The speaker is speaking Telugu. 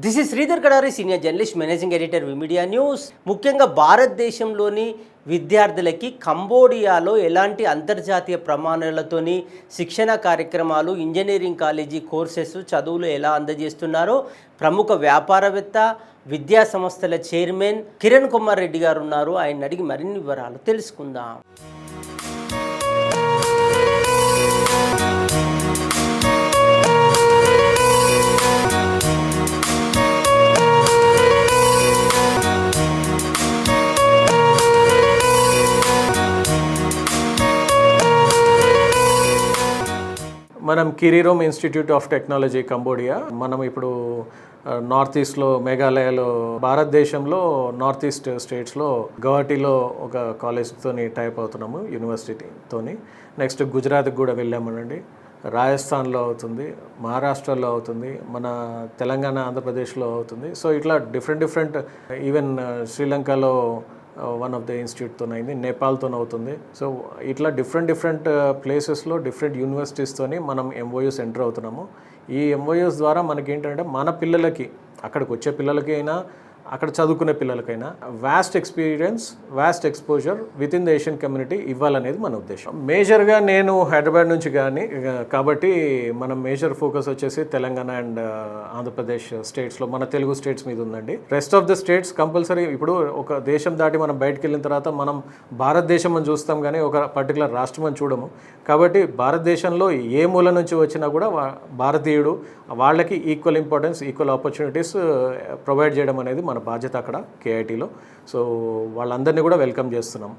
This is Sridhar Kadari, senior journalist, managing editor, V Media news. ముఖ్యంగా భారతదేశంలోని విద్యార్థులకి కంబోడియాలో ఎలాంటి అంతర్జాతీయ ప్రమాణాలతోని శిక్షణ కార్యక్రమాలు, ఇంజనీరింగ్ కాలేజీ కోర్సెస్, చదువులు ఎలా అందజేస్తున్నారో ప్రముఖ వ్యాపారవేత్త, విద్యా సంస్థల చైర్మన్ కిరణ్ కుమార్ రెడ్డి గారు ఉన్నారు. ఆయన అడిగి మరిన్ని వివరాలు తెలుసుకుందాం. మనం కిరీరోమ్ ఇన్స్టిట్యూట్ ఆఫ్ టెక్నాలజీ కంబోడియా. మనం ఇప్పుడు నార్త్ ఈస్ట్లో, మేఘాలయలో, భారతదేశంలో నార్త్ ఈస్ట్ స్టేట్స్లో గౌహటిలో ఒక కాలేజ్తోని టైప్ అవుతున్నాము, యూనివర్సిటీతోని. నెక్స్ట్ గుజరాత్కి కూడా వెళ్ళామనండి, రాజస్థాన్లో అవుతుంది, మహారాష్ట్రలో అవుతుంది, మన తెలంగాణ, ఆంధ్రప్రదేశ్లో అవుతుంది. సో ఇట్లా డిఫరెంట్ ఈవెన్ శ్రీలంకలో వన్ ఆఫ్ ద ఇన్స్టిట్యూట్తో అయింది, నేపాల్తో అవుతుంది. సో ఇట్లా డిఫరెంట్ ప్లేసెస్లో డిఫరెంట్ యూనివర్సిటీస్తోని మనం ఎంఓయూస్ ఎంటర్ అవుతున్నాము. ఈ ఎంఓయూస్ ద్వారా మనకి ఏంటంటే మన పిల్లలకి, అక్కడికి వచ్చే పిల్లలకి అయినా అక్కడ చదువుకునే పిల్లలకైనా vast experience, vast exposure with in the Asian community ఇవ్వాలనేది మన ఉద్దేశం. మేజర్గా నేను హైదరాబాద్ నుంచి కాబట్టి మనం మేజర్ ఫోకస్ వచ్చేసి తెలంగాణ అండ్ ఆంధ్రప్రదేశ్ స్టేట్స్లో, మన తెలుగు స్టేట్స్ మీద ఉందండి. Rest of the states compulsory. ఇప్పుడు ఒక దేశం దాటి మనం బయటకు వెళ్ళిన తర్వాత మనం భారతదేశం అని చూస్తాం, కానీ ఒక పర్టికులర్ రాష్ట్రం అని చూడము. కాబట్టి భారతదేశంలో ఏ మూల నుంచి వచ్చినా కూడా భారతీయుడు, వాళ్ళకి equal importance, equal opportunities provide చేయడం అనేది మన బాధ్యత అక్కడ కేఐటీలో. సో వాళ్ళందరినీ కూడా వెల్కమ్ చేస్తున్నాం.